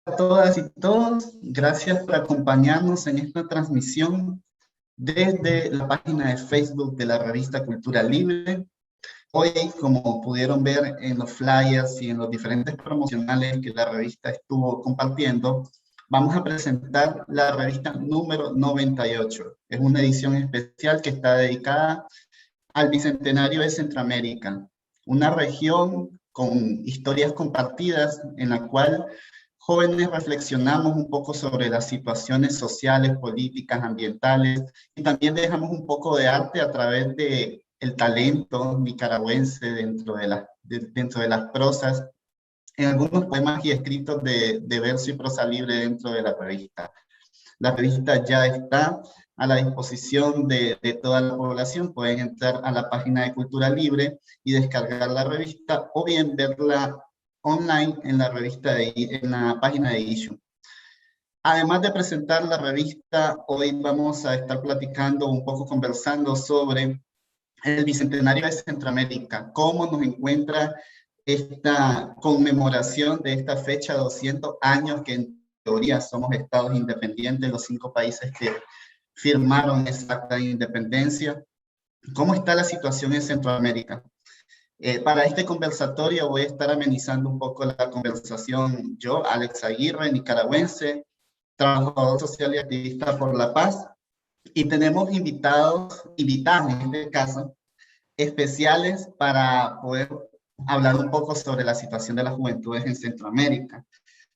A todas y todos, gracias por acompañarnos en esta transmisión desde la página de Facebook de la revista Cultura Libre. Hoy, como pudieron ver en los flyers y en los diferentes promocionales que la revista estuvo compartiendo, vamos a presentar la revista número 98. Es una edición especial que está dedicada al Bicentenario de Centroamérica, una región con historias compartidas en la cual jóvenes reflexionamos un poco sobre las situaciones sociales, políticas, ambientales, y también dejamos un poco de arte a través de el talento nicaragüense dentro de las prosas, en algunos poemas y escritos de verso y prosa libre dentro de la revista. La revista ya está a la disposición de toda la población. Pueden entrar a la página de Cultura Libre y descargar la revista, o bien verla online en en la página de Issue. Además de presentar la revista, hoy vamos a estar platicando un poco, conversando sobre el Bicentenario de Centroamérica, cómo nos encuentra esta conmemoración de esta fecha, 200 años que en teoría somos estados independientes, los 5 países que firmaron esa acta de independencia. ¿Cómo está la situación en Centroamérica? Para este conversatorio voy a estar amenizando un poco la conversación yo, Alex Aguirre, nicaragüense, trabajador social y activista por la paz, y tenemos invitadas en este caso, especiales para poder hablar un poco sobre la situación de las juventudes en Centroamérica.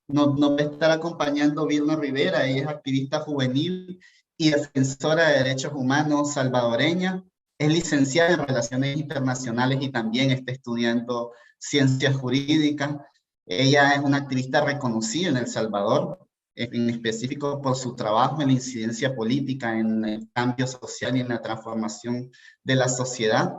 Nos va a estar acompañando Vilma Rivera. Ella es activista juvenil y defensora de derechos humanos salvadoreña. Es licenciada en Relaciones Internacionales y también está estudiando Ciencias Jurídicas. Ella es una activista reconocida en El Salvador, en específico por su trabajo en la incidencia política, en el cambio social y en la transformación de la sociedad.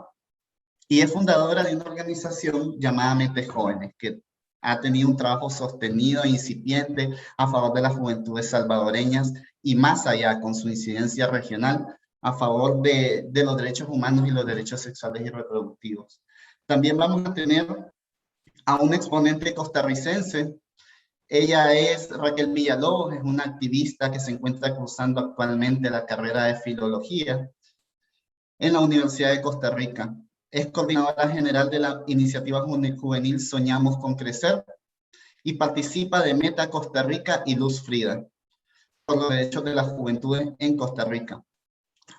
Y es fundadora de una organización llamada Mentes Jóvenes, que ha tenido un trabajo sostenido e incipiente a favor de las juventudes salvadoreñas y más allá, con su incidencia regional a favor de los derechos humanos y los derechos sexuales y reproductivos. También vamos a tener a un exponente costarricense. Ella es Raquel Villalobos, es una activista que se encuentra cursando actualmente la carrera de Filología en la Universidad de Costa Rica. Es coordinadora general de la iniciativa juvenil Soñamos con Crecer y participa de Meta Costa Rica y Luz Frida por los derechos de las juventudes en Costa Rica.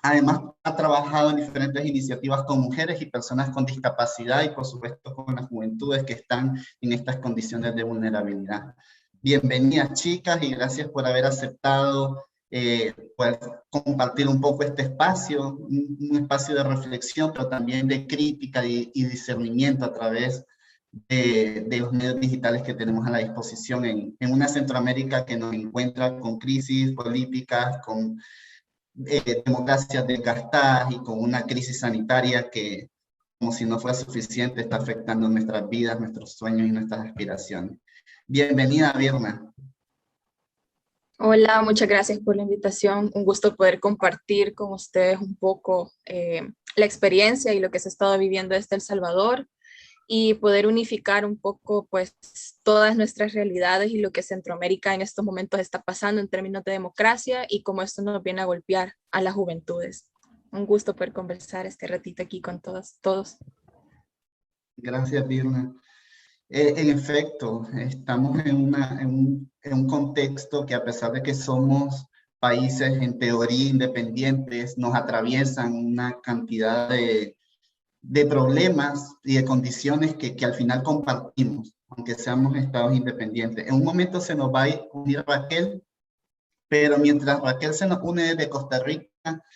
Además, ha trabajado en diferentes iniciativas con mujeres y personas con discapacidad y, por supuesto, con las juventudes que están en estas condiciones de vulnerabilidad. Bienvenidas, chicas, y gracias por haber aceptado pues, compartir un poco este espacio, un espacio de reflexión, pero también de crítica y discernimiento a través de los medios digitales que tenemos a la disposición en una Centroamérica que nos encuentra con crisis políticas, con democracias desgastadas y con una crisis sanitaria que, como si no fuera suficiente, está afectando nuestras vidas, nuestros sueños y nuestras aspiraciones. Bienvenida, Birna. Hola, muchas gracias por la invitación. Un gusto poder compartir con ustedes un poco la experiencia y lo que se ha estado viviendo desde El Salvador y poder unificar un poco pues todas nuestras realidades y lo que Centroamérica en estos momentos está pasando en términos de democracia y cómo esto nos viene a golpear a las juventudes. Un gusto poder conversar este ratito aquí con todos. Gracias, Birna. En efecto, estamos en un contexto que, a pesar de que somos países en teoría independientes, nos atraviesan una cantidad de problemas y de condiciones que al final compartimos, aunque seamos estados independientes. En un momento se nos va a unir Raquel, pero mientras Raquel se nos une desde Costa Rica,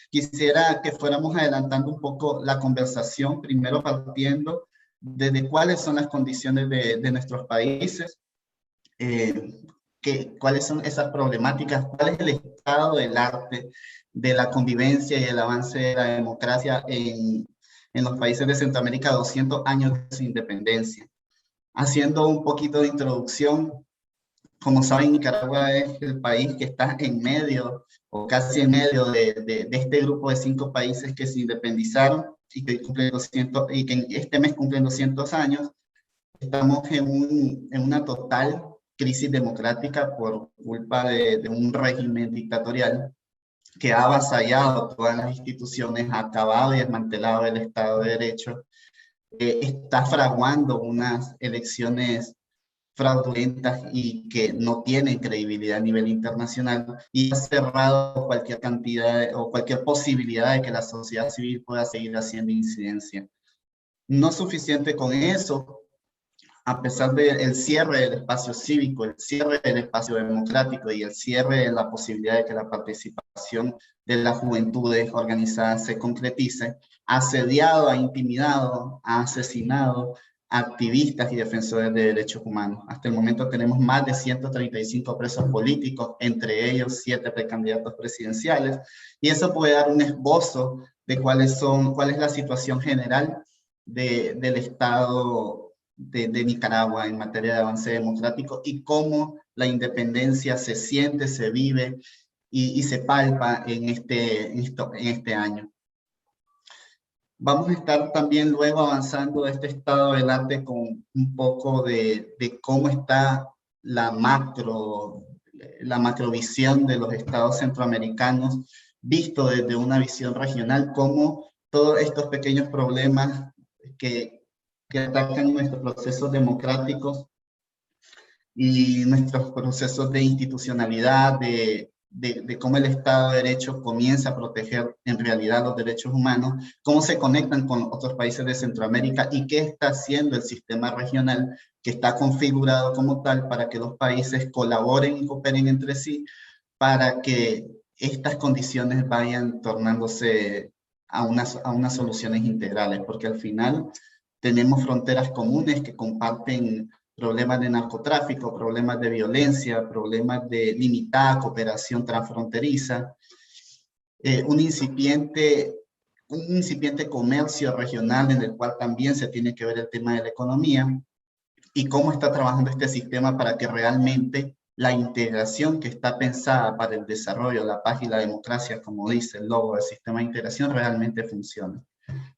quisiera que fuéramos adelantando un poco la conversación, primero partiendo desde cuáles son las condiciones de nuestros países, cuáles son esas problemáticas, cuál es el estado del arte, de la convivencia y el avance de la democracia en los países de Centroamérica, 200 años de su independencia. Haciendo un poquito de introducción, como saben, Nicaragua es el país que está en medio, o casi en medio de este grupo de 5 países que se independizaron y que en este mes cumplen 200 años. Estamos en una total crisis democrática por culpa de un régimen dictatorial que ha avasallado todas las instituciones, ha acabado y desmantelado el Estado de Derecho, está fraguando unas elecciones fraudulentas y que no tienen credibilidad a nivel internacional, y ha cerrado cualquier cantidad o cualquier posibilidad de que la sociedad civil pueda seguir haciendo incidencia. No es suficiente con eso. A pesar del cierre del espacio cívico, el cierre del espacio democrático y el cierre de la posibilidad de que la participación de las juventudes organizadas se concretice, ha asediado, ha intimidado, ha asesinado a activistas y defensores de derechos humanos. Hasta el momento tenemos más de 135 presos políticos, entre ellos 7 precandidatos presidenciales, y eso puede dar un esbozo de cuál es la situación general del Estado de Nicaragua en materia de avance democrático y cómo la independencia se siente, se vive y se palpa en este año. Vamos a estar también luego avanzando de este estado del arte con un poco de cómo está la macrovisión de los estados centroamericanos, visto desde una visión regional, cómo todos estos pequeños problemas que atacan nuestros procesos democráticos y nuestros procesos de institucionalidad, de cómo el Estado de Derecho comienza a proteger en realidad los derechos humanos, cómo se conectan con otros países de Centroamérica y qué está haciendo el sistema regional que está configurado como tal para que los países colaboren y cooperen entre sí para que estas condiciones vayan tornándose a unas soluciones integrales, porque al final tenemos fronteras comunes que comparten problemas de narcotráfico, problemas de violencia, problemas de limitada cooperación transfronteriza, un incipiente comercio regional en el cual también se tiene que ver el tema de la economía y cómo está trabajando este sistema para que realmente la integración que está pensada para el desarrollo, la paz y la democracia, como dice el logo del sistema de integración, realmente funcione.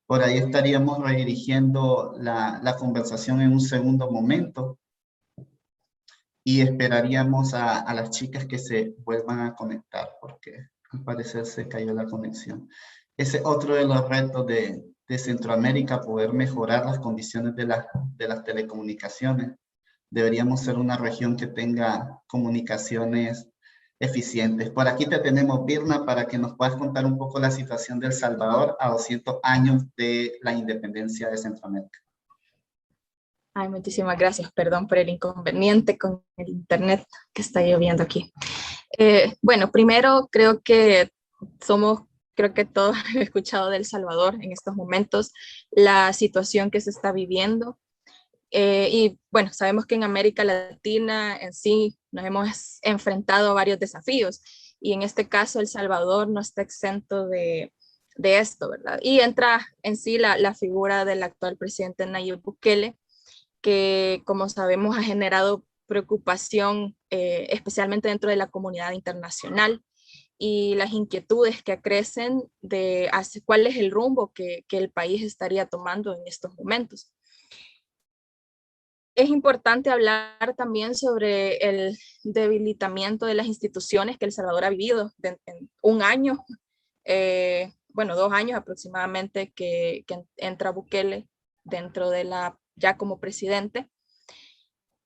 Por ahí estaríamos redirigiendo la conversación en un segundo momento y esperaríamos a las chicas que se vuelvan a conectar porque al parecer se cayó la conexión. Ese es otro de los retos de Centroamérica, poder mejorar las condiciones de las telecomunicaciones. Deberíamos ser una región que tenga comunicaciones eficientes. Por aquí te tenemos, Birna, para que nos puedas contar un poco la situación de El Salvador a 200 años de la independencia de Centroamérica. Ay, muchísimas gracias. Perdón por el inconveniente con el internet que está lloviendo aquí. Bueno, primero creo que todos hemos escuchado de El Salvador en estos momentos, la situación que se está viviendo. Y bueno, sabemos que en América Latina en sí nos hemos enfrentado a varios desafíos y en este caso El Salvador no está exento de esto, ¿verdad? Y entra en sí la figura del actual presidente Nayib Bukele, que como sabemos ha generado preocupación, especialmente dentro de la comunidad internacional, y las inquietudes que crecen de cuál es el rumbo que el país estaría tomando en estos momentos. Es importante hablar también sobre el debilitamiento de las instituciones que El Salvador ha vivido en un año, bueno, 2 años aproximadamente que entra Bukele dentro de ya como presidente,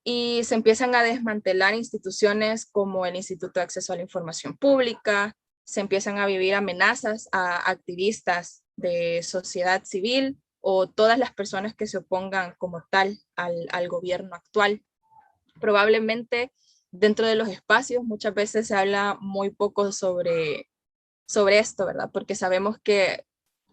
y se empiezan a desmantelar instituciones como el Instituto de Acceso a la Información Pública, se empiezan a vivir amenazas a activistas de sociedad civil o todas las personas que se opongan como tal al gobierno actual. Probablemente dentro de los espacios muchas veces se habla muy poco sobre esto, ¿verdad? Porque sabemos que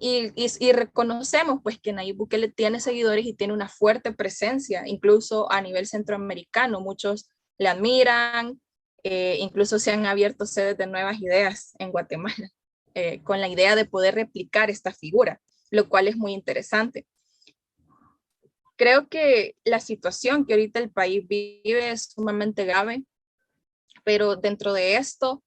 y reconocemos pues que Nayib Bukele tiene seguidores y tiene una fuerte presencia, incluso a nivel centroamericano. Muchos le admiran, incluso se han abierto sedes de nuevas ideas en Guatemala, con la idea de poder replicar esta figura, lo cual es muy interesante. Creo que la situación que ahorita el país vive es sumamente grave, pero dentro de esto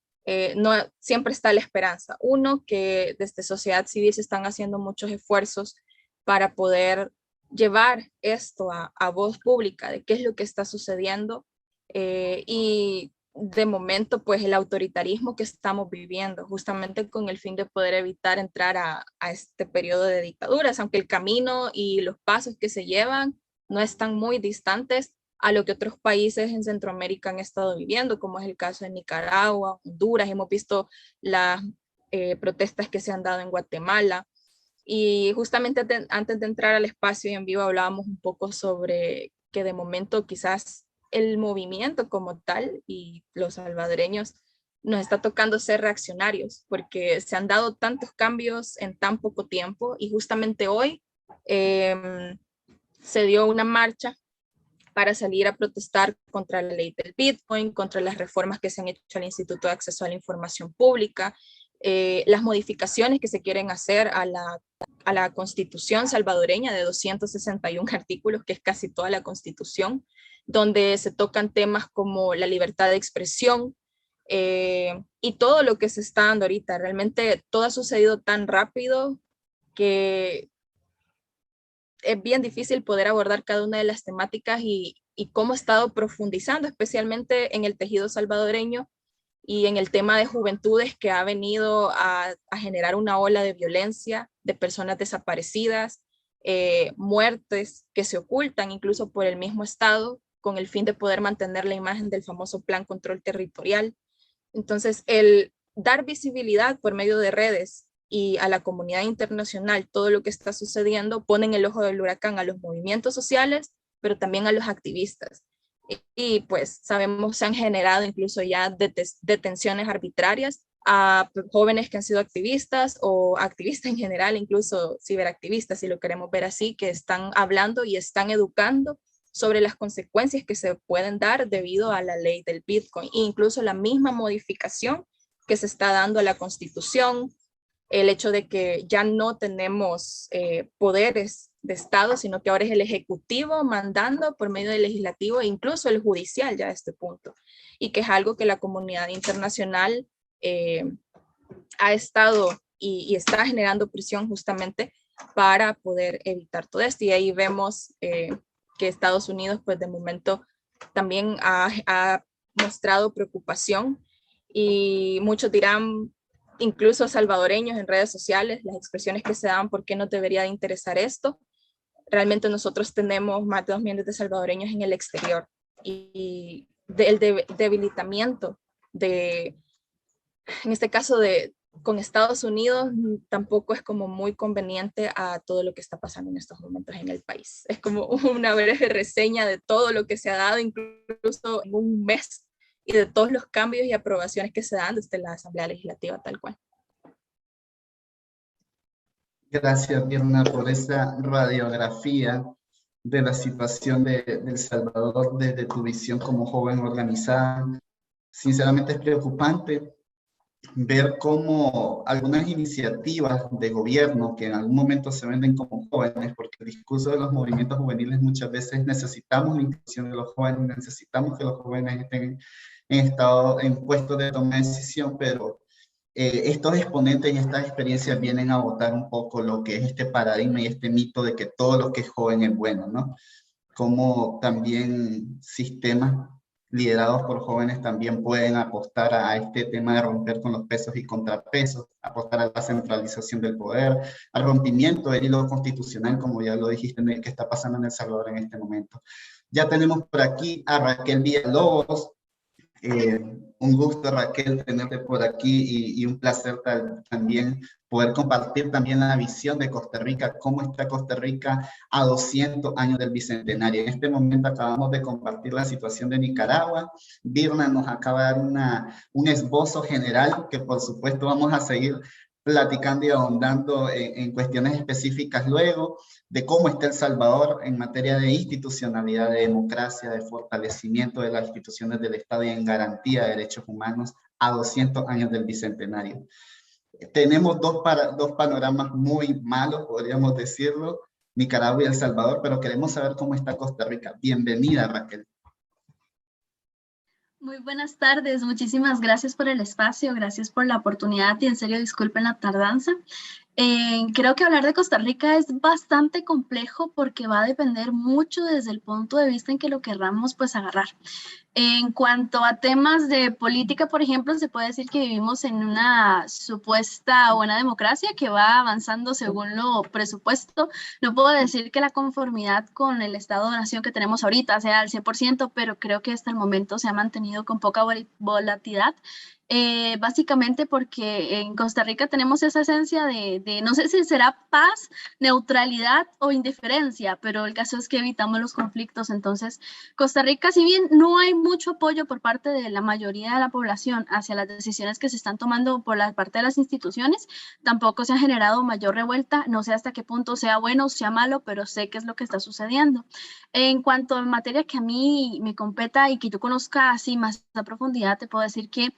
no siempre está la esperanza. Uno, que desde sociedad civil se están haciendo muchos esfuerzos para poder llevar esto a voz pública de qué es lo que está sucediendo y de momento pues el autoritarismo que estamos viviendo, justamente con el fin de poder evitar entrar a este periodo de dictaduras, aunque el camino y los pasos que se llevan no están muy distantes a lo que otros países en Centroamérica han estado viviendo, como es el caso de Nicaragua, Honduras. Hemos visto las protestas que se han dado en Guatemala. Y justamente antes de entrar al espacio y en vivo hablábamos un poco sobre que de momento quizás el movimiento como tal y los salvadoreños nos está tocando ser reaccionarios porque se han dado tantos cambios en tan poco tiempo y justamente hoy se dio una marcha para salir a protestar contra la ley del Bitcoin, contra las reformas que se han hecho al Instituto de Acceso a la Información Pública, las modificaciones que se quieren hacer a la Constitución salvadoreña de 261 artículos, que es casi toda la Constitución, donde se tocan temas como la libertad de expresión y todo lo que se está dando ahorita. Realmente todo ha sucedido tan rápido que es bien difícil poder abordar cada una de las temáticas y cómo ha estado profundizando, especialmente en el tejido salvadoreño y en el tema de juventudes que ha venido a generar una ola de violencia, de personas desaparecidas, muertes que se ocultan incluso por el mismo Estado con el fin de poder mantener la imagen del famoso Plan Control Territorial. Entonces, el dar visibilidad por medio de redes y a la comunidad internacional todo lo que está sucediendo pone en el ojo del huracán a los movimientos sociales, pero también a los activistas. Y pues sabemos, se han generado incluso ya detenciones arbitrarias a jóvenes que han sido activistas o activistas en general, incluso ciberactivistas, si lo queremos ver así, que están hablando y están educando sobre las consecuencias que se pueden dar debido a la ley del Bitcoin e incluso la misma modificación que se está dando a la Constitución, el hecho de que ya no tenemos poderes de Estado, sino que ahora es el Ejecutivo mandando por medio del Legislativo e incluso el Judicial ya a este punto, y que es algo que la comunidad internacional ha estado y está generando presión justamente para poder evitar todo esto. Y ahí vemos que Estados Unidos pues de momento también ha mostrado preocupación y muchos dirán, incluso salvadoreños en redes sociales, las expresiones que se dan, ¿por qué no debería de interesar esto? Realmente nosotros tenemos más de 2 millones de salvadoreños en el exterior y el debilitamiento de, en este caso con Estados Unidos, tampoco es como muy conveniente a todo lo que está pasando en estos momentos en el país. Es como una breve reseña de todo lo que se ha dado, incluso en un mes, y de todos los cambios y aprobaciones que se dan desde la Asamblea Legislativa tal cual. Gracias, Mirna, por esa radiografía de la situación de El Salvador desde tu visión como joven organizada. Sinceramente es preocupante ver cómo algunas iniciativas de gobierno que en algún momento se venden como jóvenes, porque el discurso de los movimientos juveniles muchas veces necesitamos la inclusión de los jóvenes, necesitamos que los jóvenes estén en puestos de toma de decisión, pero estos exponentes y estas experiencias vienen a botar un poco lo que es este paradigma y este mito de que todo lo que es joven es bueno, ¿no? Como también sistemas liderados por jóvenes también pueden apostar a este tema de romper con los pesos y contrapesos, apostar a la centralización del poder, al rompimiento del hilo constitucional, como ya lo dijiste, que está pasando en El Salvador en este momento. Ya tenemos por aquí a Raquel Villalobos. Un gusto, Raquel, tenerte por aquí y un placer también poder compartir también la visión de Costa Rica, cómo está Costa Rica a 200 años del Bicentenario. En este momento acabamos de compartir la situación de Nicaragua. Virna nos acaba de dar un esbozo general que por supuesto vamos a seguir platicando y ahondando en cuestiones específicas luego de cómo está El Salvador en materia de institucionalidad, de democracia, de fortalecimiento de las instituciones del Estado y en garantía de derechos humanos a 200 años del Bicentenario. Tenemos dos panoramas muy malos, podríamos decirlo, Nicaragua y El Salvador, pero queremos saber cómo está Costa Rica. Bienvenida, Raquel. Muy buenas tardes, muchísimas gracias por el espacio, gracias por la oportunidad y en serio disculpen la tardanza. Creo que hablar de Costa Rica es bastante complejo porque va a depender mucho desde el punto de vista en que lo querramos pues agarrar. En cuanto a temas de política, por ejemplo, se puede decir que vivimos en una supuesta buena democracia que va avanzando según lo presupuesto. No puedo decir que la conformidad con el estado de nación que tenemos ahorita sea al 100%, pero creo que hasta el momento se ha mantenido con poca volatilidad. Básicamente porque en Costa Rica tenemos esa esencia no sé si será paz, neutralidad o indiferencia, pero el caso es que evitamos los conflictos. Entonces, Costa Rica, si bien no hay mucho apoyo por parte de la mayoría de la población hacia las decisiones que se están tomando por la parte de las instituciones, tampoco se ha generado mayor revuelta. No sé hasta qué punto sea bueno o sea malo, pero sé qué es lo que está sucediendo. En cuanto a materia que a mí me competa y que yo conozca así más a profundidad, te puedo decir que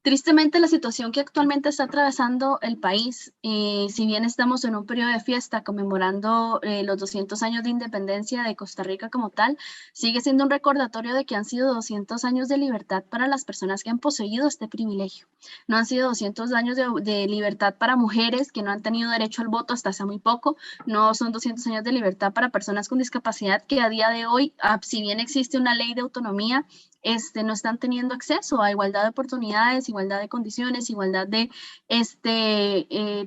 tristemente, la situación que actualmente está atravesando el país, si bien estamos en un periodo de fiesta conmemorando los 200 años de independencia de Costa Rica como tal, sigue siendo un recordatorio de que han sido 200 años de libertad para las personas que han poseído este privilegio. No han sido 200 años de libertad para mujeres que no han tenido derecho al voto hasta hace muy poco, no son 200 años de libertad para personas con discapacidad que a día de hoy, si bien existe una ley de autonomía, no están teniendo acceso a igualdad de oportunidades, igualdad de condiciones, igualdad de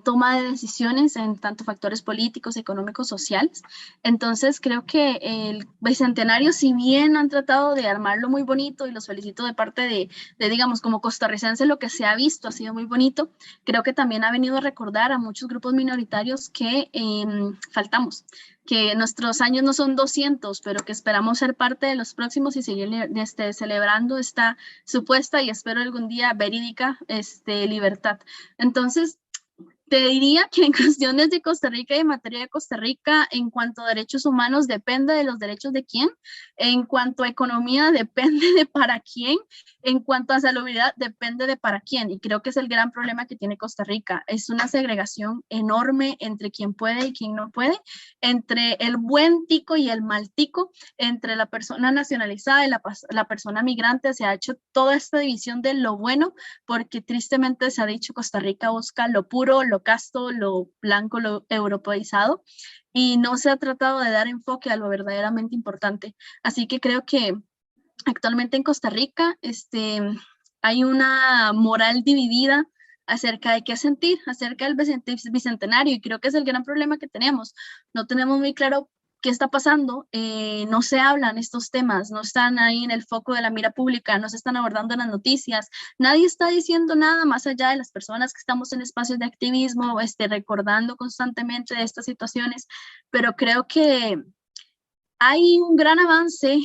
toma de decisiones en tanto factores políticos, económicos, sociales. Entonces creo que el Bicentenario, si bien han tratado de armarlo muy bonito y los felicito de parte digamos, como costarricense, lo que se ha visto ha sido muy bonito, creo que también ha venido a recordar a muchos grupos minoritarios que faltamos, que nuestros años no son 200, pero que esperamos ser parte de los próximos y seguir celebrando esta supuesta y espero algún día verídica libertad. Entonces, te diría que en cuestiones de Costa Rica y en materia de Costa Rica, en cuanto a derechos humanos, depende de los derechos de quién, en cuanto a economía, depende de para quién, en cuanto a salubridad, depende de para quién, y creo que es el gran problema que tiene Costa Rica, es una segregación enorme entre quien puede y quien no puede, entre el buen tico y el mal tico, entre la persona nacionalizada y la persona migrante, se ha hecho toda esta división de lo bueno, porque tristemente se ha dicho Costa Rica busca lo puro, lo casto, lo blanco, lo europeizado, y no se ha tratado de dar enfoque a lo verdaderamente importante. Así que creo que actualmente en Costa Rica hay una moral dividida acerca de qué sentir, acerca del bicentenario, y creo que es el gran problema que tenemos. No tenemos muy claro qué está pasando, no se hablan estos temas, no están ahí en el foco de la mira pública, no se están abordando en las noticias, nadie está diciendo nada más allá de las personas que estamos en espacios de activismo, recordando constantemente de estas situaciones, pero creo que hay un gran avance,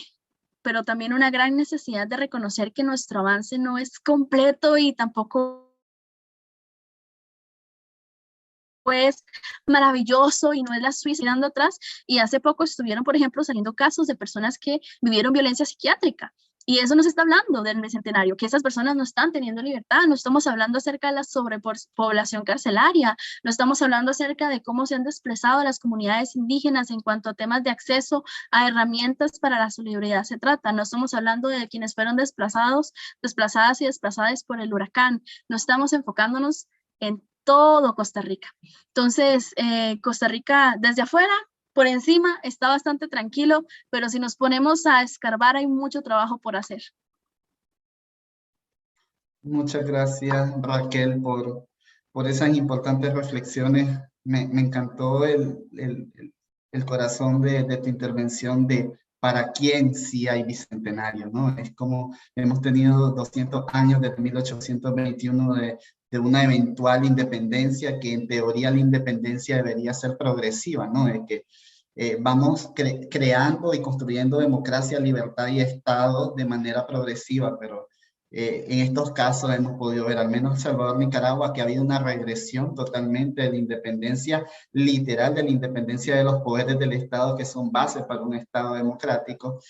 pero también una gran necesidad de reconocer que nuestro avance no es completo y tampoco es maravilloso y no es la Suiza mirando atrás. Y hace poco estuvieron, por ejemplo, saliendo casos de personas que vivieron violencia psiquiátrica. Y eso no se está hablando del bicentenario, que esas personas no están teniendo libertad, no estamos hablando acerca de la sobrepoblación carcelaria, no estamos hablando acerca de cómo se han desplazado a las comunidades indígenas en cuanto a temas de acceso a herramientas para la solidaridad se trata, no estamos hablando de quienes fueron desplazadas y desplazadas por el huracán, no estamos enfocándonos en todo Costa Rica. Entonces, Costa Rica desde afuera, por encima, está bastante tranquilo, pero si nos ponemos a escarbar hay mucho trabajo por hacer. Muchas gracias, Raquel, por esas importantes reflexiones. Me encantó el corazón de tu intervención de para quién sí hay bicentenario, ¿no? Es como hemos tenido 200 años desde 1821 de una eventual independencia, que en teoría la independencia debería ser progresiva, ¿no? De que vamos creando y construyendo democracia, libertad y Estado de manera progresiva, pero en estos casos hemos podido ver, al menos en Salvador, Nicaragua, que ha habido una regresión totalmente de la independencia, literal de la independencia de los poderes del Estado, que son bases para un Estado democrático,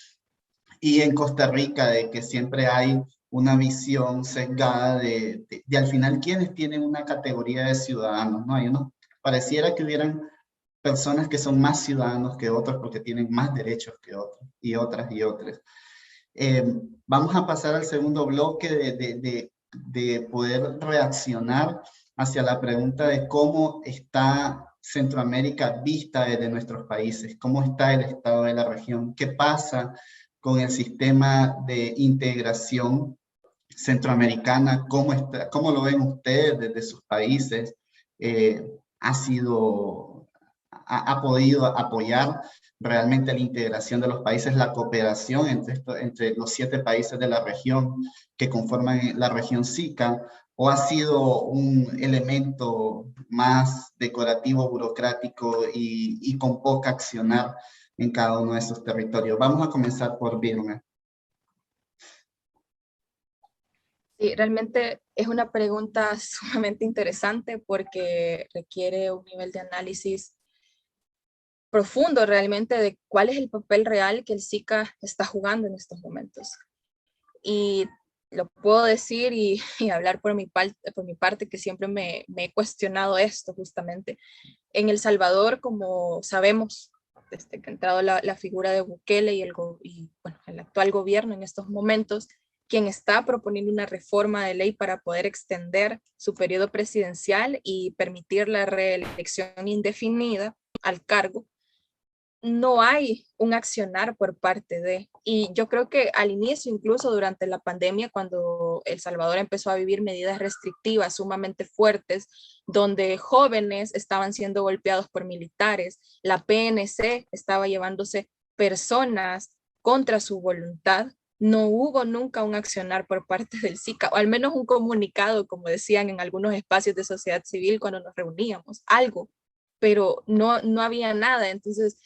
y en Costa Rica, de que siempre hay una visión sesgada de al final quienes tienen una categoría de ciudadanos, ¿no? Hay unos, pareciera que hubieran personas que son más ciudadanos que otros porque tienen más derechos que otros, y otras y otras. Vamos a pasar al segundo bloque de poder reaccionar hacia la pregunta de cómo está Centroamérica vista desde nuestros países, cómo está el estado de la región, qué pasa con el sistema de integración centroamericana, cómo lo ven ustedes desde sus países, ha podido apoyar realmente la integración de los países, la cooperación entre los 7 países de la región que conforman la región SICA, o ha sido un elemento más decorativo, burocrático y con poca accionar en cada uno de esos territorios. Vamos a comenzar por Vilma. Sí, realmente es una pregunta sumamente interesante porque requiere un nivel de análisis profundo realmente de cuál es el papel real que el SICA está jugando en estos momentos. Y lo puedo decir y hablar por mi parte, que siempre me he cuestionado esto justamente. En El Salvador, como sabemos, desde que ha entrado la figura de Bukele bueno, el actual gobierno en estos momentos, quien está proponiendo una reforma de ley para poder extender su periodo presidencial y permitir la reelección indefinida al cargo, no hay un accionar por parte de, y yo creo que al inicio, incluso durante la pandemia, cuando El Salvador empezó a vivir medidas restrictivas sumamente fuertes, donde jóvenes estaban siendo golpeados por militares, la PNC estaba llevándose personas contra su voluntad, no hubo nunca un accionar por parte del SICA, o al menos un comunicado, como decían en algunos espacios de sociedad civil cuando nos reuníamos, algo, pero no había nada. Entonces,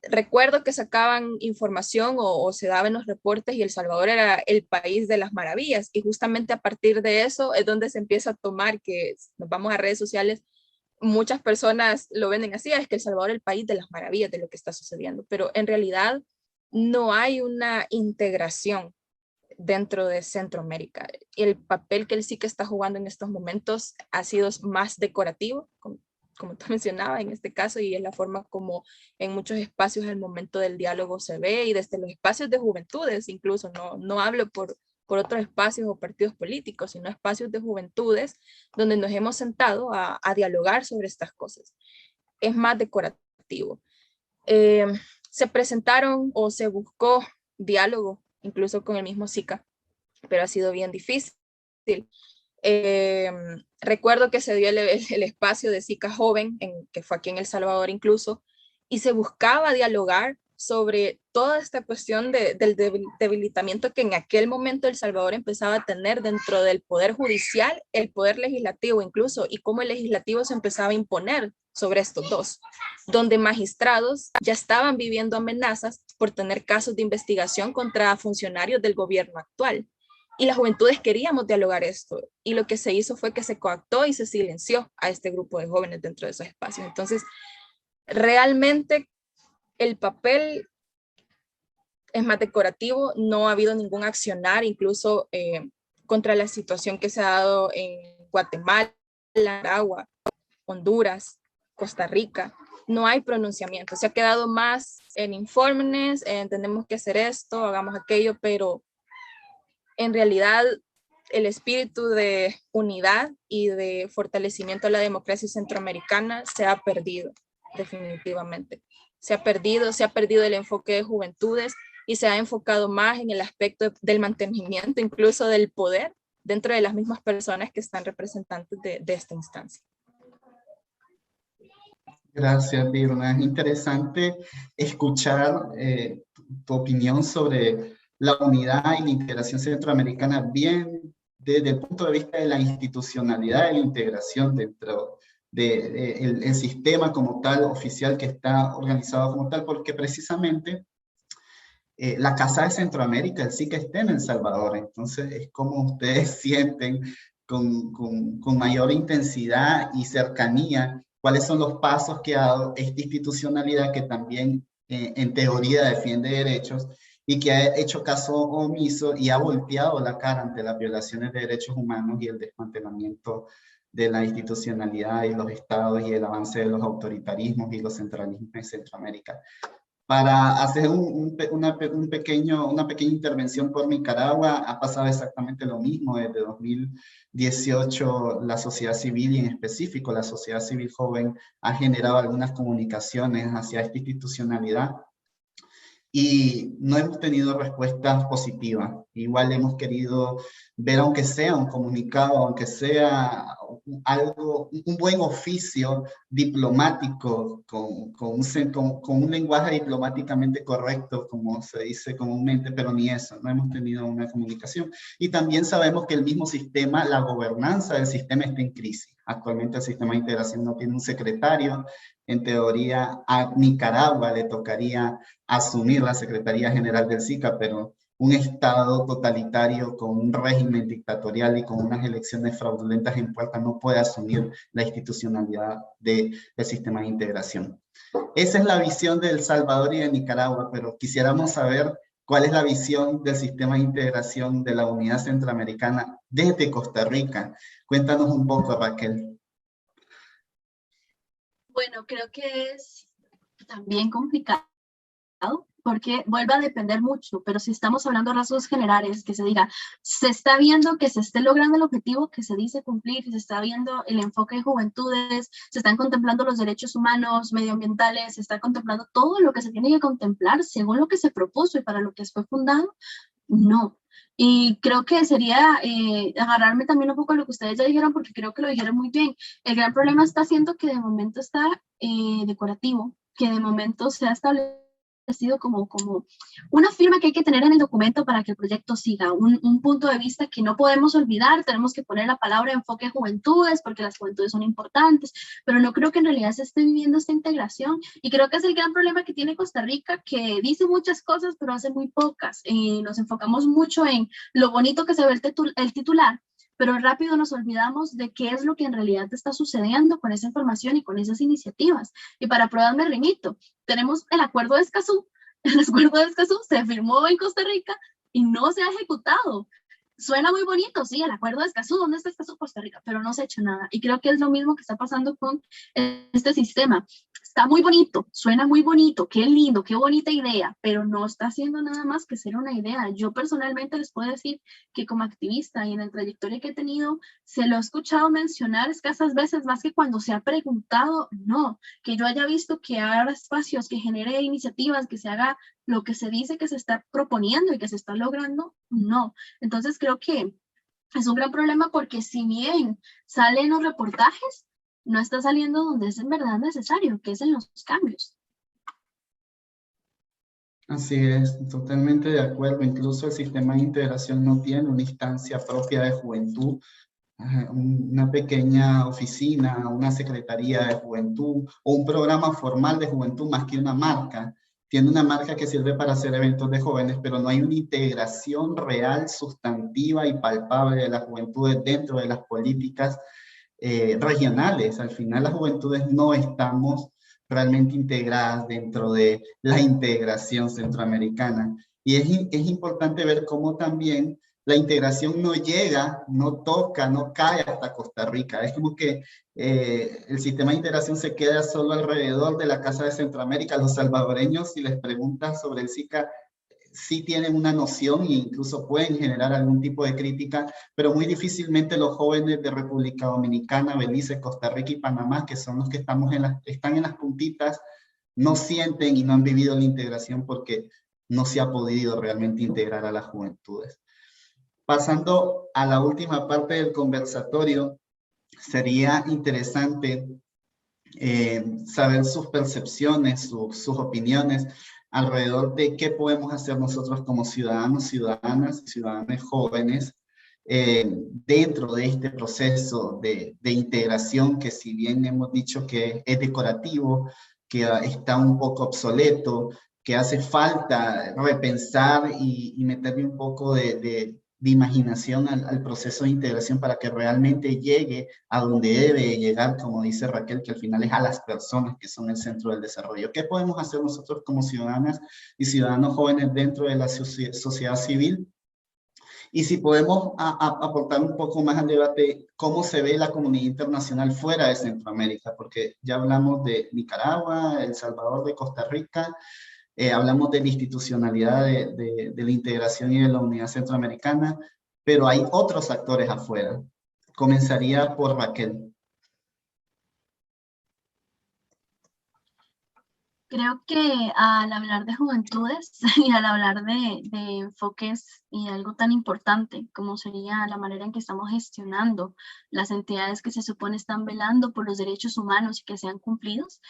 recuerdo que sacaban información o se daban los reportes y El Salvador era el país de las maravillas, y justamente a partir de eso es donde se empieza a tomar, que nos vamos a redes sociales, muchas personas lo venden así, es que El Salvador es el país de las maravillas de lo que está sucediendo, pero en realidad no hay una integración dentro de Centroamérica. El papel que él sí que está jugando en estos momentos ha sido más decorativo, como tú mencionabas en este caso, y es la forma como en muchos espacios el momento del diálogo se ve, y desde los espacios de juventudes incluso, no hablo por otros espacios o partidos políticos, sino espacios de juventudes donde nos hemos sentado a dialogar sobre estas cosas. Es más decorativo. Se presentaron o se buscó diálogo, incluso con el mismo SICA, pero ha sido bien difícil. Recuerdo que se dio el espacio de SICA Joven, que fue aquí en El Salvador incluso, y se buscaba dialogar sobre toda esta cuestión del debilitamiento que en aquel momento El Salvador empezaba a tener dentro del poder judicial, el poder legislativo incluso, y cómo el legislativo se empezaba a imponer sobre estos dos, donde magistrados ya estaban viviendo amenazas por tener casos de investigación contra funcionarios del gobierno actual. Y las juventudes queríamos dialogar esto, y lo que se hizo fue que se coactó y se silenció a este grupo de jóvenes dentro de esos espacios. Entonces, realmente el papel es más decorativo, no ha habido ningún accionar, incluso contra la situación que se ha dado en Guatemala, Nicaragua, Honduras, Costa Rica. No hay pronunciamiento, se ha quedado más en informes, tenemos que hacer esto, hagamos aquello, pero en realidad el espíritu de unidad y de fortalecimiento de la democracia centroamericana se ha perdido, definitivamente. Se ha perdido el enfoque de juventudes y se ha enfocado más en el aspecto del mantenimiento, incluso del poder, dentro de las mismas personas que están representantes de esta instancia. Gracias, Virna. Es interesante escuchar tu opinión sobre la unidad y la integración centroamericana, bien desde el punto de vista de la institucionalidad de la integración dentro del el sistema como tal, oficial, que está organizado como tal, porque precisamente la Casa de Centroamérica sí que está en El Salvador. Entonces es como ustedes sienten con mayor intensidad y cercanía cuáles son los pasos que ha dado esta institucionalidad que también en teoría defiende derechos y que ha hecho caso omiso y ha volteado la cara ante las violaciones de derechos humanos y el desmantelamiento de la institucionalidad y los estados y el avance de los autoritarismos y los centralismos en Centroamérica. Para hacer una pequeña intervención por Nicaragua, ha pasado exactamente lo mismo. Desde 2018, la sociedad civil, y en específico la sociedad civil joven, ha generado algunas comunicaciones hacia esta institucionalidad y no hemos tenido respuestas positivas. Igual hemos querido ver, aunque sea un comunicado, aunque sea algo, un buen oficio diplomático, con un lenguaje diplomáticamente correcto, como se dice comúnmente, pero ni eso, no hemos tenido una comunicación. Y también sabemos que el mismo sistema, la gobernanza del sistema está en crisis. Actualmente el sistema de integración no tiene un secretario. En teoría, a Nicaragua le tocaría asumir la Secretaría General del SICA, pero un Estado totalitario con un régimen dictatorial y con unas elecciones fraudulentas en puerta no puede asumir la institucionalidad del sistema de integración. Esa es la visión de El Salvador y de Nicaragua, pero quisiéramos saber cuál es la visión del sistema de integración de la Unidad Centroamericana desde Costa Rica. Cuéntanos un poco, Raquel. Bueno, creo que es también complicado porque vuelve a depender mucho, pero si estamos hablando de rasgos generales, que se diga, se está viendo que se esté logrando el objetivo que se dice cumplir, se está viendo el enfoque de juventudes, se están contemplando los derechos humanos, medioambientales, se está contemplando todo lo que se tiene que contemplar según lo que se propuso y para lo que fue fundado, no. Y creo que sería agarrarme también un poco a lo que ustedes ya dijeron, porque creo que lo dijeron muy bien. El gran problema está siendo que de momento está decorativo, que de momento se ha establecido como una firma que hay que tener en el documento para que el proyecto siga, un punto de vista que no podemos olvidar. Tenemos que poner la palabra enfoque juventudes, porque las juventudes son importantes, pero no creo que en realidad se esté viviendo esta integración, y creo que es el gran problema que tiene Costa Rica, que dice muchas cosas, pero hace muy pocas. Nos enfocamos mucho en lo bonito que se ve el titular, pero rápido nos olvidamos de qué es lo que en realidad está sucediendo con esa información y con esas iniciativas. Y para pruebas me remito, tenemos el Acuerdo de Escazú. El Acuerdo de Escazú se firmó en Costa Rica y no se ha ejecutado. Suena muy bonito, sí, el Acuerdo de Escazú, ¿dónde está Escazú? Costa Rica, pero no se ha hecho nada. Y creo que es lo mismo que está pasando con este sistema. Está muy bonito, suena muy bonito, qué lindo, qué bonita idea, pero no está haciendo nada más que ser una idea. Yo personalmente les puedo decir que como activista y en la trayectoria que he tenido, se lo he escuchado mencionar escasas veces, más que cuando se ha preguntado, no. Que yo haya visto que haga espacios, que genere iniciativas, que se haga lo que se dice que se está proponiendo y que se está logrando, no. Entonces creo que es un gran problema, porque si bien salen los reportajes, no está saliendo donde es en verdad necesario, que es en los cambios. Así es, totalmente de acuerdo. Incluso el sistema de integración no tiene una instancia propia de juventud, una pequeña oficina, una secretaría de juventud o un programa formal de juventud, más que una marca. Tiene una marca que sirve para hacer eventos de jóvenes, pero no hay una integración real, sustantiva y palpable de las juventudes dentro de las políticas regionales. Al final las juventudes no estamos realmente integradas dentro de la integración centroamericana. Y es importante ver cómo también la integración no llega, no toca, no cae hasta Costa Rica. Es como que el sistema de integración se queda solo alrededor de la Casa de Centroamérica. Los salvadoreños, si les preguntas sobre el SICA, sí tienen una noción e incluso pueden generar algún tipo de crítica, pero muy difícilmente los jóvenes de República Dominicana, Belice, Costa Rica y Panamá, que son los que están en las puntitas, no sienten y no han vivido la integración porque no se ha podido realmente integrar a las juventudes. Pasando a la última parte del conversatorio, sería interesante saber sus percepciones, sus opiniones alrededor de qué podemos hacer nosotros como ciudadanos, ciudadanas, ciudadanos jóvenes dentro de este proceso de integración que, si bien hemos dicho que es decorativo, que está un poco obsoleto, que hace falta repensar y meterle un poco de imaginación al proceso de integración para que realmente llegue a donde debe llegar, como dice Raquel, que al final es a las personas que son el centro del desarrollo. ¿Qué podemos hacer nosotros como ciudadanas y ciudadanos jóvenes dentro de la sociedad civil? Y si podemos aportar un poco más al debate, ¿cómo se ve la comunidad internacional fuera de Centroamérica? Porque ya hablamos de Nicaragua, El Salvador, de Costa Rica, hablamos de la institucionalidad de la integración y de la unidad centroamericana, pero hay otros actores afuera. Comenzaría por Raquel. Creo que al hablar de juventudes y al hablar de enfoques y algo tan importante como sería la manera en que estamos gestionando las entidades que se supone están velando por los derechos humanos y que sean cumplidos,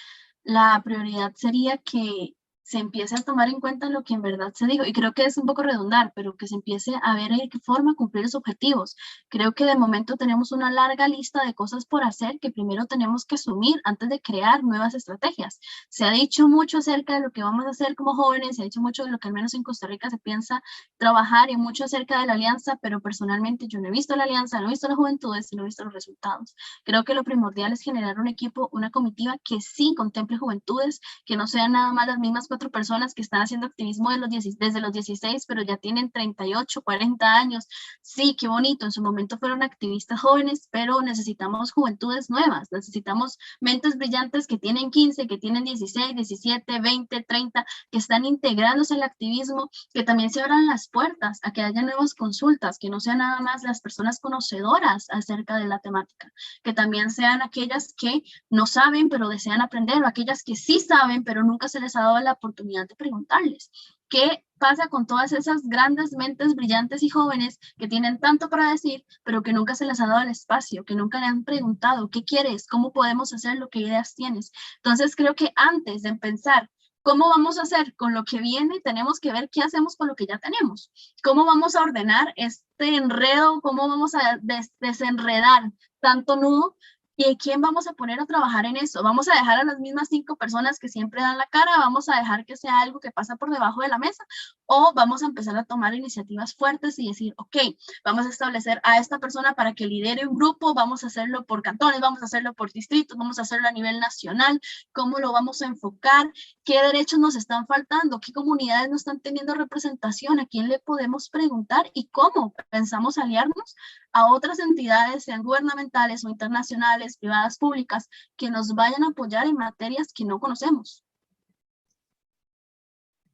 la prioridad sería que se empiece a tomar en cuenta lo que en verdad se dijo. Y creo que es un poco redundar, pero que se empiece a ver de qué forma cumplir los objetivos. Creo que de momento tenemos una larga lista de cosas por hacer que primero tenemos que asumir antes de crear nuevas estrategias. Se ha dicho mucho acerca de lo que vamos a hacer como jóvenes, se ha dicho mucho de lo que al menos en Costa Rica se piensa trabajar y mucho acerca de la alianza, pero personalmente yo no he visto la alianza, no he visto las juventudes y no he visto los resultados. Creo que lo primordial es generar un equipo, una comitiva que sí contemple juventudes, que no sean nada más las mismas 4 personas que están haciendo activismo desde los 16, pero ya tienen 38, 40 años. Sí, qué bonito, en su momento fueron activistas jóvenes, pero necesitamos juventudes nuevas, necesitamos mentes brillantes que tienen 15, que tienen 16, 17, 20, 30, que están integrándose al activismo, que también se abran las puertas a que haya nuevas consultas, que no sean nada más las personas conocedoras acerca de la temática, que también sean aquellas que no saben, pero desean aprender, o aquellas que sí saben, pero nunca se les ha dado la oportunidad de preguntarles. ¿Qué pasa con todas esas grandes mentes brillantes y jóvenes que tienen tanto para decir, pero que nunca se les ha dado el espacio, que nunca le han preguntado qué quieres, cómo podemos hacerlo, qué ideas tienes? Entonces creo que antes de pensar cómo vamos a hacer con lo que viene, tenemos que ver qué hacemos con lo que ya tenemos. ¿Cómo vamos a ordenar este enredo? ¿Cómo vamos a desenredar tanto nudo? ¿Y quién vamos a poner a trabajar en eso? ¿Vamos a dejar a las mismas 5 personas que siempre dan la cara? ¿Vamos a dejar que sea algo que pasa por debajo de la mesa? ¿O vamos a empezar a tomar iniciativas fuertes y decir, ok, vamos a establecer a esta persona para que lidere un grupo, vamos a hacerlo por cantones, vamos a hacerlo por distritos, vamos a hacerlo a nivel nacional? ¿Cómo lo vamos a enfocar? ¿Qué derechos nos están faltando? ¿Qué comunidades no están teniendo representación? ¿A quién le podemos preguntar? ¿Y cómo pensamos aliarnos a otras entidades, sean gubernamentales o internacionales, privadas, públicas, que nos vayan a apoyar en materias que no conocemos?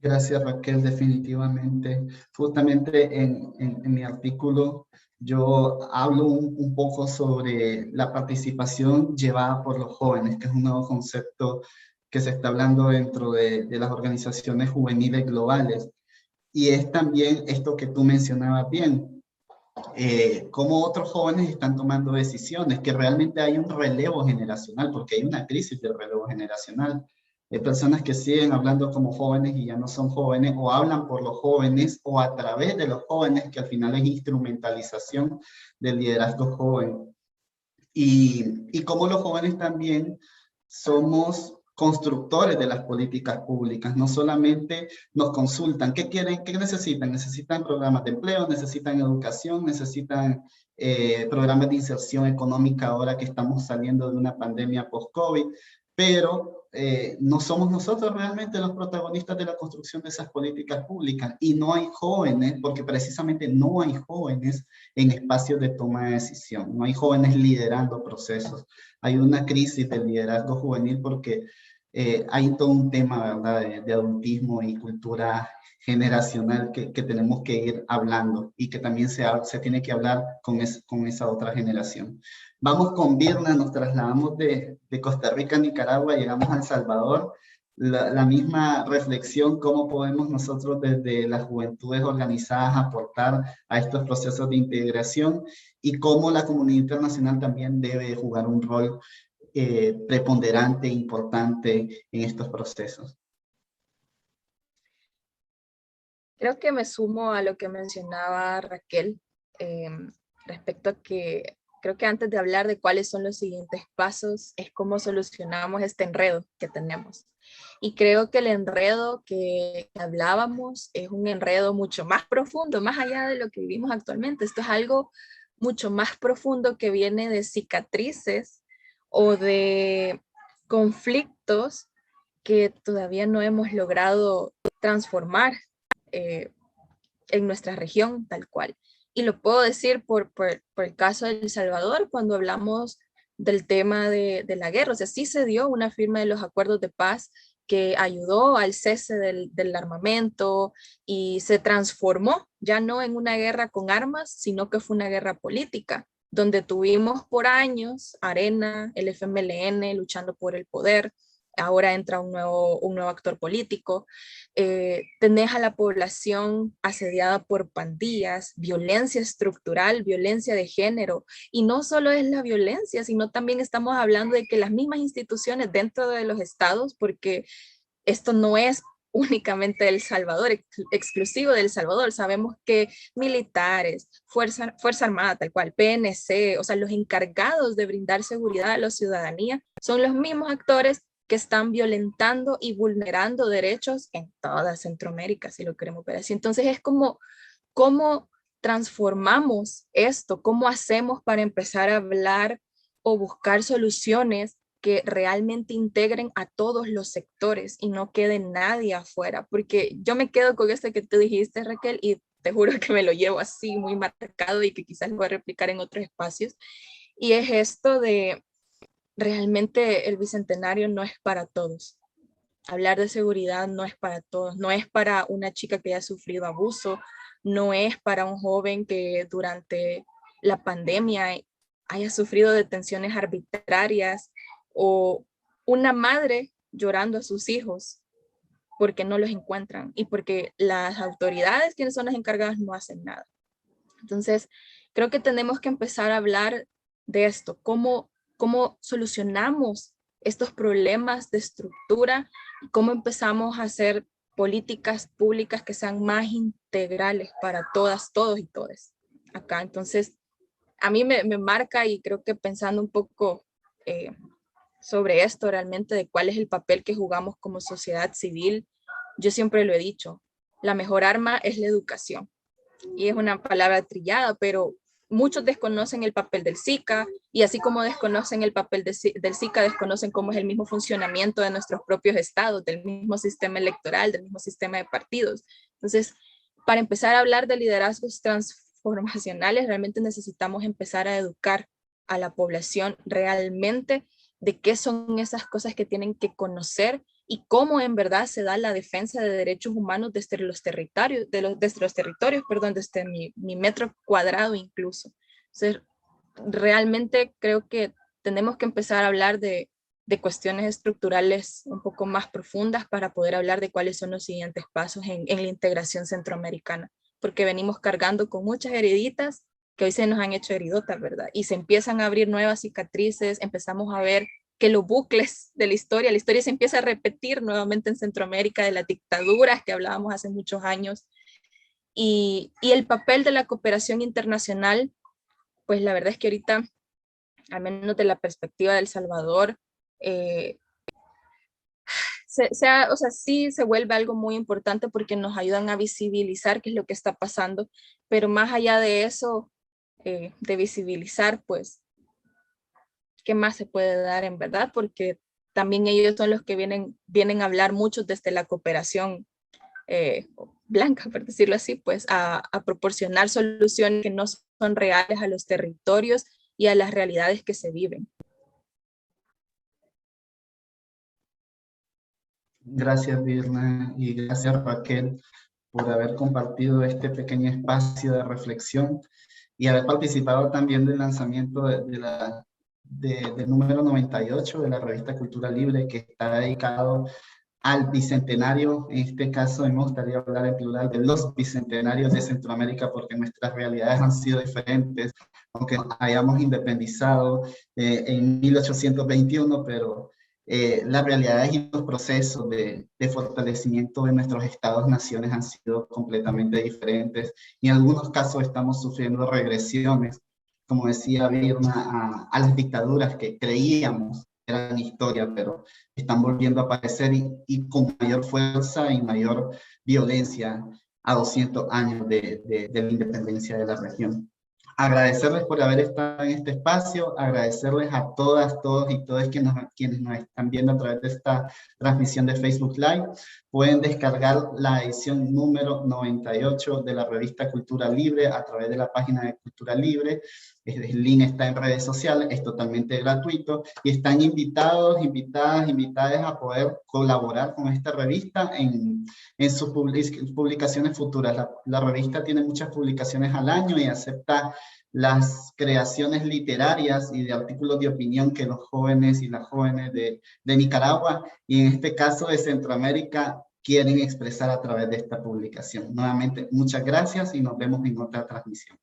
Gracias, Raquel, definitivamente. Justamente en mi artículo yo hablo un poco sobre la participación llevada por los jóvenes, que es un nuevo concepto que se está hablando dentro de las organizaciones juveniles globales. Y es también esto que tú mencionabas bien, cómo otros jóvenes están tomando decisiones, que realmente hay un relevo generacional, porque hay una crisis de relevo generacional. Hay personas que siguen hablando como jóvenes y ya no son jóvenes, o hablan por los jóvenes, o a través de los jóvenes, que al final es instrumentalización del liderazgo joven. Y cómo los jóvenes también somos constructores de las políticas públicas, no solamente nos consultan, ¿qué quieren, qué necesitan? Necesitan programas de empleo, necesitan educación, necesitan programas de inserción económica ahora que estamos saliendo de una pandemia post-COVID, pero no somos nosotros realmente los protagonistas de la construcción de esas políticas públicas, y no hay jóvenes, porque precisamente no hay jóvenes en espacios de toma de decisión, no hay jóvenes liderando procesos. Hay una crisis del liderazgo juvenil porque hay todo un tema, ¿verdad?, de adultismo y cultura generacional que tenemos que ir hablando, y que también se tiene que hablar con esa otra generación. Vamos con Virna, nos trasladamos de Costa Rica a Nicaragua, llegamos a El Salvador. La misma reflexión, cómo podemos nosotros desde las juventudes organizadas aportar a estos procesos de integración, y cómo la comunidad internacional también debe jugar un rol preponderante, importante en estos procesos. Creo que me sumo a lo que mencionaba Raquel respecto a que creo que antes de hablar de cuáles son los siguientes pasos, es cómo solucionamos este enredo que tenemos. Y creo que el enredo que hablábamos es un enredo mucho más profundo, más allá de lo que vivimos actualmente. Esto es algo mucho más profundo que viene de cicatrices o de conflictos que todavía no hemos logrado transformar en nuestra región tal cual. Y lo puedo decir por el caso de El Salvador, cuando hablamos del tema de la guerra. O sea, sí se dio una firma de los acuerdos de paz que ayudó al cese del armamento y se transformó ya no en una guerra con armas, sino que fue una guerra política, donde tuvimos por años Arena, el FMLN luchando por el poder. Ahora entra un nuevo actor político. Tenés a la población asediada por pandillas, violencia estructural, violencia de género, y no solo es la violencia, sino también estamos hablando de que las mismas instituciones dentro de los estados, porque esto no es únicamente El Salvador, exclusivo de El Salvador. Sabemos que militares, Fuerza Armada, tal cual, PNC, o sea, los encargados de brindar seguridad a la ciudadanía son los mismos actores que están violentando y vulnerando derechos en toda Centroamérica, si lo queremos ver así. Entonces es como, ¿cómo transformamos esto? ¿Cómo hacemos para empezar a hablar o buscar soluciones que realmente integren a todos los sectores y no quede nadie afuera? Porque yo me quedo con esto que tú dijiste, Raquel, y te juro que me lo llevo así muy marcado y que quizás lo voy a replicar en otros espacios. Y es esto de realmente el Bicentenario no es para todos. Hablar de seguridad no es para todos, no es para una chica que haya sufrido abuso, no es para un joven que durante la pandemia haya sufrido detenciones arbitrarias, o una madre llorando a sus hijos porque no los encuentran y porque las autoridades, quienes son las encargadas, no hacen nada. Entonces, creo que tenemos que empezar a hablar de esto, cómo solucionamos estos problemas de estructura y cómo empezamos a hacer políticas públicas que sean más integrales para todas, todos y todes acá. Entonces, a mí me marca, y creo que pensando un poco sobre esto realmente, de cuál es el papel que jugamos como sociedad civil, yo siempre lo he dicho, la mejor arma es la educación. Y es una palabra trillada, pero muchos desconocen el papel del SICA, y así como desconocen el papel del SICA, desconocen cómo es el mismo funcionamiento de nuestros propios estados, del mismo sistema electoral, del mismo sistema de partidos. Entonces, para empezar a hablar de liderazgos transformacionales, realmente necesitamos empezar a educar a la población realmente de qué son esas cosas que tienen que conocer y cómo en verdad se da la defensa de derechos humanos desde los territorios, desde mi metro cuadrado incluso. Entonces, realmente creo que tenemos que empezar a hablar de cuestiones estructurales un poco más profundas para poder hablar de cuáles son los siguientes pasos en la integración centroamericana, porque venimos cargando con muchas heriditas que hoy se nos han hecho heridotas, ¿verdad? Y se empiezan a abrir nuevas cicatrices, empezamos a ver que los bucles de la historia se empieza a repetir nuevamente en Centroamérica, de las dictaduras que hablábamos hace muchos años, y el papel de la cooperación internacional, pues la verdad es que ahorita, al menos de la perspectiva de El Salvador, sí se vuelve algo muy importante porque nos ayudan a visibilizar qué es lo que está pasando, pero más allá de eso, de visibilizar, pues, ¿qué más se puede dar en verdad? Porque también ellos son los que vienen a hablar mucho desde la cooperación blanca, por decirlo así, pues a proporcionar soluciones que no son reales a los territorios y a las realidades que se viven. Gracias, Virna, y gracias, Raquel, por haber compartido este pequeño espacio de reflexión y haber participado también del lanzamiento del número 98 de la revista Cultura Libre, que está dedicado al bicentenario. En este caso me gustaría hablar en plural de los bicentenarios de Centroamérica, porque nuestras realidades han sido diferentes, aunque nos hayamos independizado en 1821, pero las realidades y los procesos de fortalecimiento de nuestros estados-naciones han sido completamente diferentes, y en algunos casos estamos sufriendo regresiones, como decía Virna, a las dictaduras que creíamos eran historia, pero están volviendo a aparecer y con mayor fuerza y mayor violencia a 200 años de la independencia de la región. Agradecerles por haber estado en este espacio, agradecerles a todas, todos y todas quienes nos están viendo a través de esta transmisión de Facebook Live. Pueden descargar la edición número 98 de la revista Cultura Libre a través de la página de Cultura Libre. El link está en redes sociales, es totalmente gratuito y están invitados, invitadas a poder colaborar con esta revista en sus publicaciones futuras. La revista tiene muchas publicaciones al año y acepta las creaciones literarias y de artículos de opinión que los jóvenes y las jóvenes de Nicaragua, y en este caso de Centroamérica, quieren expresar a través de esta publicación. Nuevamente, muchas gracias y nos vemos en otra transmisión.